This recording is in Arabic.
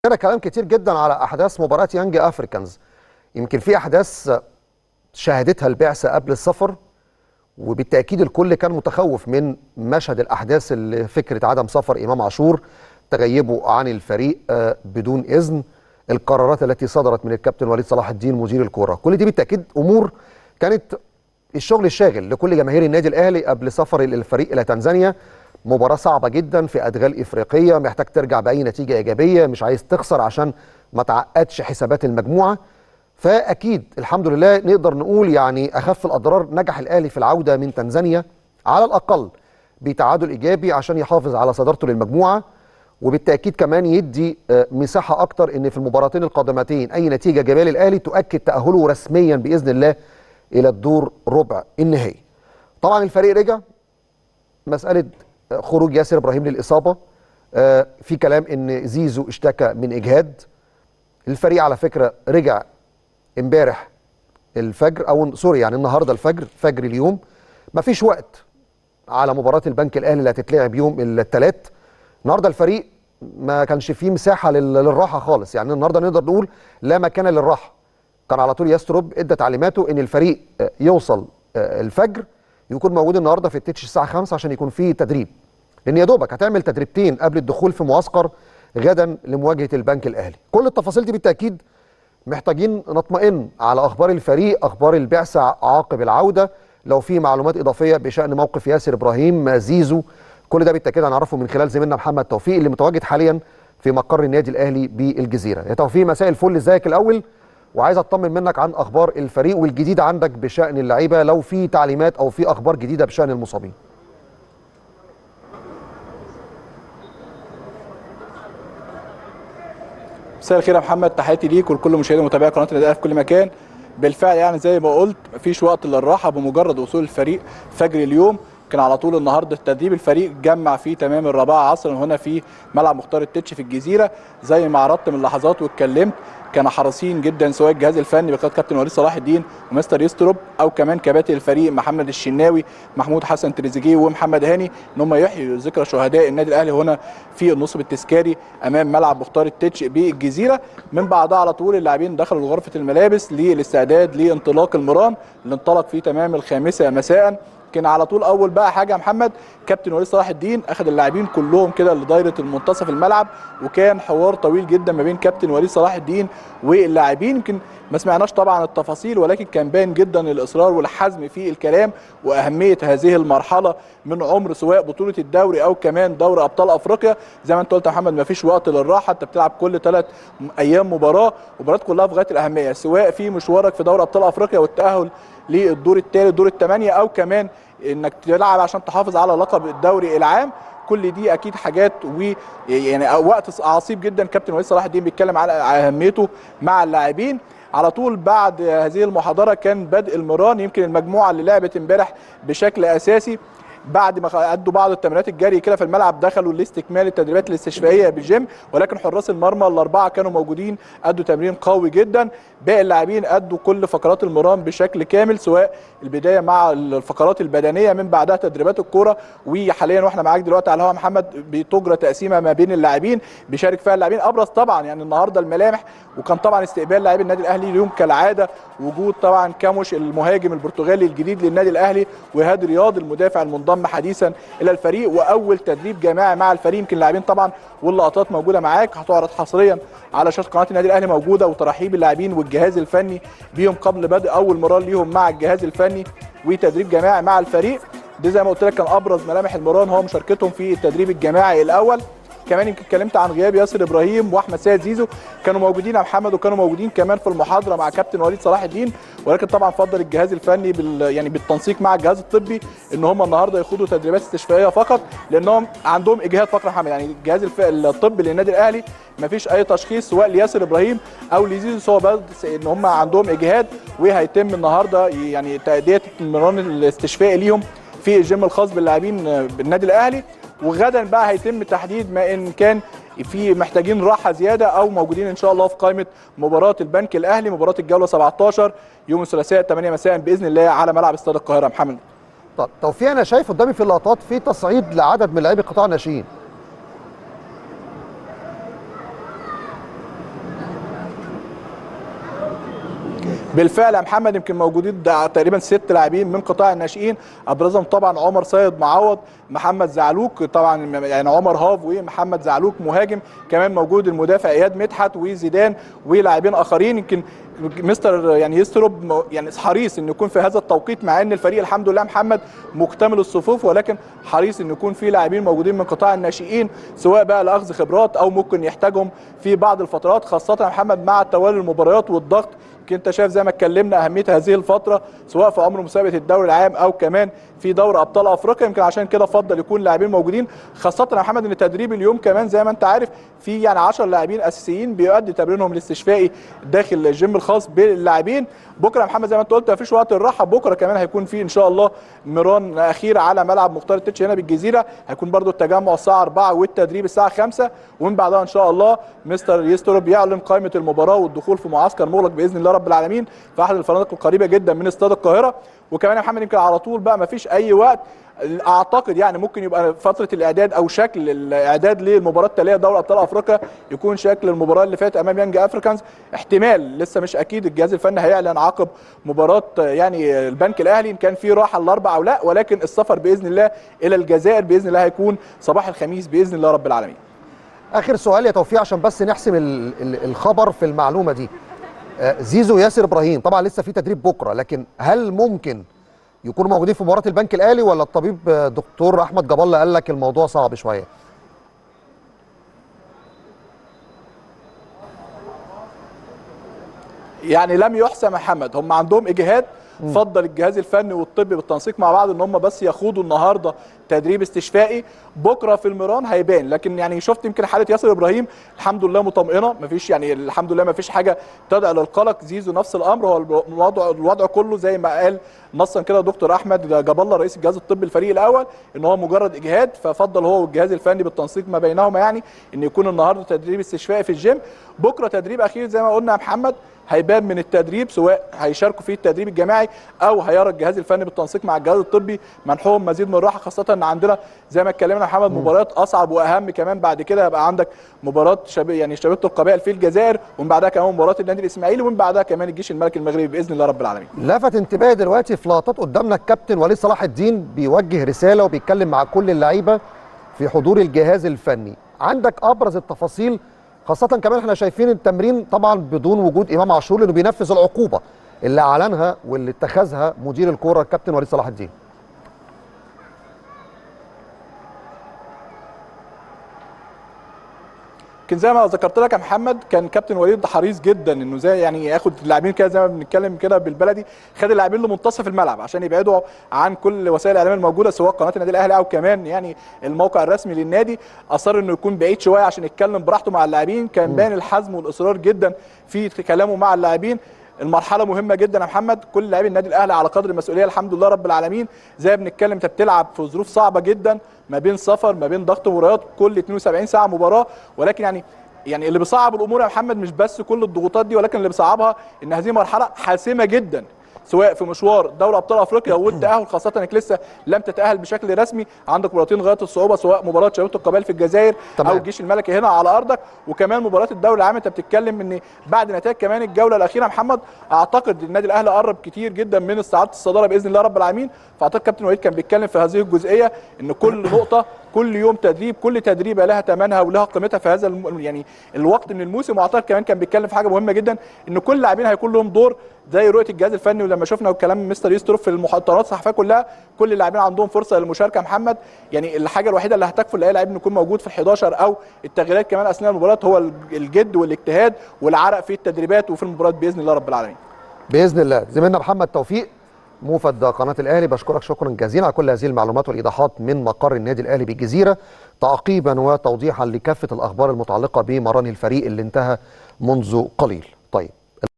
كان كلام كتير جدا على احداث مباراه يانج افريكانز. يمكن في احداث شاهدتها البعثه قبل السفر، وبالتاكيد الكل كان متخوف من مشهد الاحداث اللي فكره عدم سفر امام عاشور، تغيبه عن الفريق بدون اذن، القرارات التي صدرت من الكابتن وليد صلاح الدين مدير الكوره. كل دي بالتاكيد امور كانت الشغل الشاغل لكل جماهير النادي الاهلي قبل سفر الفريق الى تنزانيا. مباراه صعبه جدا في ادغال افريقيه، محتاج ترجع باي نتيجه ايجابيه، مش عايز تخسر عشان ما تعقدش حسابات المجموعه. فاكيد الحمد لله نقدر نقول يعني اخف الاضرار، نجح الاهلي في العوده من تنزانيا على الاقل بتعادل ايجابي عشان يحافظ على صدارته للمجموعه، وبالتاكيد كمان يدي مساحه اكتر ان في المباراتين القادمتين اي نتيجه ايجابيه للاهلي تؤكد تاهله رسميا باذن الله الى الدور ربع النهائي. طبعا الفريق رجع، مساله خروج ياسر ابراهيم للاصابه، في كلام ان زيزو اشتكى من اجهاد. الفريق على فكره رجع امبارح الفجر، او سوري يعني النهارده الفجر، فجر اليوم. مفيش وقت على مباراه البنك الاهلي اللي هتتلعب يوم الثلاث. النهارده الفريق ما كانش فيه مساحه للراحه خالص، يعني النهارده نقدر نقول لا مكان للراحه. كان على طول يستروب ادى تعليماته ان الفريق يوصل الفجر، يكون موجود النهارده في التتش الساعه 5 عشان يكون فيه تدريب، لان يا دوبك هتعمل تدريبتين قبل الدخول في معسكر غدا لمواجهه البنك الاهلي. كل التفاصيل دي بالتاكيد محتاجين نطمئن على اخبار الفريق، اخبار البعثه عقب العوده، لو في معلومات اضافيه بشان موقف ياسر ابراهيم، زيزو، كل ده بالتاكيد هنعرفه من خلال زميلنا محمد توفيق اللي متواجد حاليا في مقر النادي الاهلي بالجزيره. يا توفيق مساء الفل، ازيك الاول؟ وعايز اطمن منك عن اخبار الفريق والجديد عندك بشان اللعيبه، لو في تعليمات او في اخبار جديده بشان المصابين. مساء الخير يا محمد، تحياتي ليك ولكل مشاهدي ومتابعي قناه النادي الاهلي في كل مكان. بالفعل يعني زي ما قلت مفيش وقت للراحه، بمجرد وصول الفريق فجر اليوم كان على طول النهارده التدريب. الفريق جمع فيه تمام الرابعه عصرا هنا في ملعب مختار التتش في الجزيره. زي ما عرضت من لحظات واتكلمت، كانوا حريصين جدا سواء الجهاز الفني بقياده كابتن وليد صلاح الدين ومستر يستروب، او كمان كباتن الفريق محمد الشناوي، محمود حسن تريزيجيه ومحمد هاني، ان هم يحيوا ذكرى شهداء النادي الاهلي هنا في النصب التذكاري امام ملعب مختار التتش بالجزيره. من بعدها على طول اللاعبين دخلوا لغرفه الملابس للاستعداد لانطلاق المران اللي انطلق في تمام 5 مساء. كان على طول اول بقى حاجه محمد كابتن وليد صلاح الدين اخذ اللاعبين كلهم كده لدايره المنتصف الملعب، وكان حوار طويل جدا ما بين كابتن وليد صلاح الدين واللاعبين. يمكن ما سمعناش طبعا التفاصيل، ولكن كان باين جدا الاصرار والحزم في الكلام واهميه هذه المرحله من عمر سواء بطوله الدوري او كمان دوري ابطال افريقيا. زي ما انت قلت يا محمد ما فيش وقت للراحه، انت بتلعب كل 3 ايام مباراه كلها في غايه الاهميه، سواء في مشوارك في دوري ابطال افريقيا والتاهل للدور الثالث دور الثمانيه، او كمان انك تلعب عشان تحافظ على لقب الدوري العام. كل دي اكيد حاجات ويعني وقت عصيب جدا كابتن وليد صلاح الدين بيتكلم على اهميته مع اللاعبين. على طول بعد هذه المحاضره كان بدء المران. يمكن المجموعه اللي لعبت امبارح بشكل اساسي بعد ما ادوا بعض التمرينات الجري كده في الملعب دخلوا لاستكمال التدريبات الاستشفائيه بالجيم، ولكن حراس المرمى الاربعه كانوا موجودين ادوا تمرين قوي جدا. باقي اللاعبين ادوا كل فقرات المران بشكل كامل، سواء البدايه مع الفقرات البدنيه من بعدها تدريبات الكوره. وحاليا واحنا معاك دلوقتي على الهواء محمد بتجرى تقسيمه ما بين اللاعبين بيشارك فيها اللاعبين. ابرز طبعا يعني النهارده الملامح، وكان طبعا استقبال لاعبي النادي الاهلي اليوم كالعاده، وجود طبعا كاموش المهاجم البرتغالي الجديد للنادي الاهلي، وهادي رياض المدافع المنضم حديثا الى الفريق، واول تدريب جماعي مع الفريق. يمكن اللاعبين طبعا واللقطات موجوده معاك هتعرض حصريا على شاشه قناه النادي الاهلي موجوده، وترحيب اللاعبين والجهاز الفني بيهم قبل بدء اول مران ليهم مع الجهاز الفني وتدريب جماعي مع الفريق. دي زي ما قلت لك كان ابرز ملامح المران هو مشاركتهم في التدريب الجماعي الاول. كمان يمكن اتكلمت عن غياب ياسر ابراهيم واحمد سيد زيزو، كانوا موجودين يا محمد، وكانوا موجودين كمان في المحاضره مع كابتن وليد صلاح الدين، ولكن طبعا فضل الجهاز الفني يعني بالتنسيق مع الجهاز الطبي ان هم النهارده يخوضوا تدريبات استشفائيه فقط، لانهم عندهم اجهاد فقط يا محمد. يعني الجهاز الطبي للنادي الاهلي ما فيش اي تشخيص سواء لياسر ابراهيم او لزيزو، سواء بس ان هم عندهم اجهاد، وهيتم النهارده يعني تاديه المران الاستشفائي ليهم في الجيم الخاص باللاعبين بالنادي الاهلي. وغدا بقى هيتم تحديد ما ان كان في محتاجين راحه زياده او موجودين ان شاء الله في قائمه مباراه البنك الاهلي، مباراه الجوله 17 يوم الثلاثاء 8 مساء باذن الله على ملعب استاد القاهره. محمد طب توفيق، انا شايف قدامي في اللقطات في تصعيد لعدد من لاعبي قطاع الناشئين. بالفعل يا محمد يمكن موجودين تقريبا 6 لاعبين من قطاع الناشئين، ابرزهم طبعا عمر سيد معوض، محمد زعلوك طبعا، يعني عمر هاف ومحمد زعلوك مهاجم، كمان موجود المدافع اياد مدحت وزيدان ولاعبين اخرين. يمكن مستر يعني يسترب يعني حريص انه يكون في هذا التوقيت، مع ان الفريق الحمد لله محمد مكتمل الصفوف، ولكن حريص انه يكون في لاعبين موجودين من قطاع الناشئين، سواء بقى لاخذ خبرات او ممكن يحتاجهم في بعض الفترات، خاصه يا محمد مع توالي المباريات والضغط. انت شايف زي ما اتكلمنا اهميه هذه الفتره، سواء في امر مسابقه الدوري العام او كمان في دوري ابطال افريقيا. يمكن عشان كده افضل يكون لاعبين موجودين، خاصه يا محمد ان تدريب اليوم كمان زي ما انت عارف في يعني 10 لاعبين اساسيين بيؤدي تمرينهم الاستشفائي داخل الجيم الخاص باللاعبين. بكره يا محمد زي ما انت قلت مفيش وقت الراحه، بكره كمان هيكون في ان شاء الله مران اخير على ملعب مختار التتش هنا بالجزيره، هيكون برده التجمع الساعه 4 والتدريب الساعه 5، ومن بعدها ان شاء الله مستر يستر بيعلن قائمه المباراه والدخول في معسكر مغلق باذن الله رب العالمين في احد الفنادق القريبه جدا من استاد القاهره. وكمان يا محمد يمكن على طول بقى مفيش اي وقت، اعتقد يعني ممكن يبقى فتره الاعداد او شكل الاعداد للمباراه التاليه دوري ابطال افريقيا يكون شكل المباراه اللي فاتت امام يانج افريكانز، احتمال لسه مش اكيد، الجهاز الفني هيعلن عقب مباراه يعني البنك الاهلي ان كان في راحه الاربع او لا، ولكن السفر باذن الله الى الجزائر باذن الله هيكون صباح الخميس باذن الله رب العالمين. اخر سؤال يا توفيق عشان بس نحسم الخبر في المعلومه دي، زيزو ياسر ابراهيم طبعا لسه في تدريب بكره، لكن هل ممكن يكونوا موجودين في مباراه البنك الاهلي، ولا الطبيب دكتور احمد جاب الله قال لك الموضوع صعب شويه؟ يعني لم يحسم محمد، هم عندهم اجهاد، فضل الجهاز الفني والطبي بالتنسيق مع بعض ان هم بس يخوضوا النهارده تدريب استشفائي، بكره في المران هيبان. لكن يعني شفت يمكن حاله ياسر ابراهيم الحمد لله مطمئنه، مفيش يعني الحمد لله مفيش حاجه تدعي للقلق. زيزو نفس الامر، هو الوضع كله زي ما قال نصا كده دكتور احمد جاب الله رئيس الجهاز الطبي الفريق الاول ان هو مجرد اجهاد، ففضل هو والجهاز الفني بالتنسيق ما بينهما يعني ان يكون النهارده تدريب استشفائي في الجيم، بكره تدريب اخير زي ما قلنا يا محمد. هيبان من التدريب سواء هيشاركوا في التدريب الجماعي او هيرى الجهاز الفني بالتنسيق مع الجهاز الطبي منحهم مزيد من الراحه، خاصه ان عندنا زي ما اتكلمنا يا محمد مباريات اصعب واهم كمان بعد كده. هيبقى عندك مباراه يعني شبيبه القبائل في الجزائر، ومن بعدها كمان مباراه النادي الاسماعيلي، ومن بعدها كمان الجيش الملكي المغربي باذن الله رب العالمين. لفت انتباهي دلوقتي في لقطات قدامنا الكابتن وليد صلاح الدين بيوجه رساله وبيتكلم مع كل اللعيبه في حضور الجهاز الفني، عندك ابرز التفاصيل؟ خاصة كمان احنا شايفين التمرين طبعا بدون وجود امام عاشور لانه بينفذ العقوبة اللي اعلنها واللي اتخذها مدير الكورة الكابتن وليد صلاح الدين. كان زي ما ذكرت لك يا محمد كان كابتن وليد حريص جدا انه زي يعني ياخد اللاعبين كده زي ما بنتكلم كده بالبلدي، خد اللاعبين لمنتصف الملعب عشان يبعدوا عن كل وسائل الاعلام الموجوده سواء قناه النادي الاهلي او كمان يعني الموقع الرسمي للنادي. اصر انه يكون بعيد شويه عشان يتكلم براحته مع اللاعبين، كان باين الحزم والاصرار جدا في كلامه مع اللاعبين. المرحله مهمه جدا يا محمد، كل لاعبي النادي الاهلي على قدر المسؤوليه الحمد لله رب العالمين. زي ما بنتكلم انت بتلعب في ظروف صعبه جدا، ما بين سفر ما بين ضغط مباريات كل 72 ساعه مباراه، ولكن يعني اللي بيصعب الامور يا محمد مش بس كل الضغوطات دي، ولكن اللي بيصعبها ان هذه مرحله حاسمه جدا سواء في مشوار دوري ابطال افريقيا والتاهل، خاصه انك لسه لم تتاهل بشكل رسمي، عندك مباراتين غايه الصعوبه سواء مباراه شبيبه القبائل في الجزائر او الجيش الملكي هنا على ارضك، وكمان مباراه الدوري العام. انت بتتكلم ان بعد نتائج كمان الجوله الاخيره محمد اعتقد النادي الاهلي قرب كتير جدا من استعاده الصداره باذن الله رب العالمين. فاعتقد كابتن وليد كان بيتكلم في هذه الجزئيه ان كل نقطه كل يوم تدريب كل تدريبه لها ثمنها ولها قيمتها في هذا يعني الوقت من الموسم. واعتقد كمان كان بيتكلم في حاجه مهمه جدا ان كل اللاعبين هيكون لهم دور زي رؤيه الجهاز الفني، ولما شفنا كلام مستر يستروف في المحاضرات الصحفيه كلها كل اللاعبين عندهم فرصه للمشاركه محمد. يعني الحاجه الوحيده اللي هتكفل لاي لاعب انه يكون موجود في ال11 او التغييرات كمان اثناء المباراه هو الجد والاجتهاد والعرق في التدريبات وفي المباريات باذن الله رب العالمين. باذن الله. زميلنا محمد توفيق موفد قناه الاهلي بشكرك شكرا جزيلا على كل هذه المعلومات والايضاحات من مقر النادي الاهلي بالجزيره، تعقيبا وتوضيحا لكافه الاخبار المتعلقه بمران الفريق اللي انتهى منذ قليل. طيب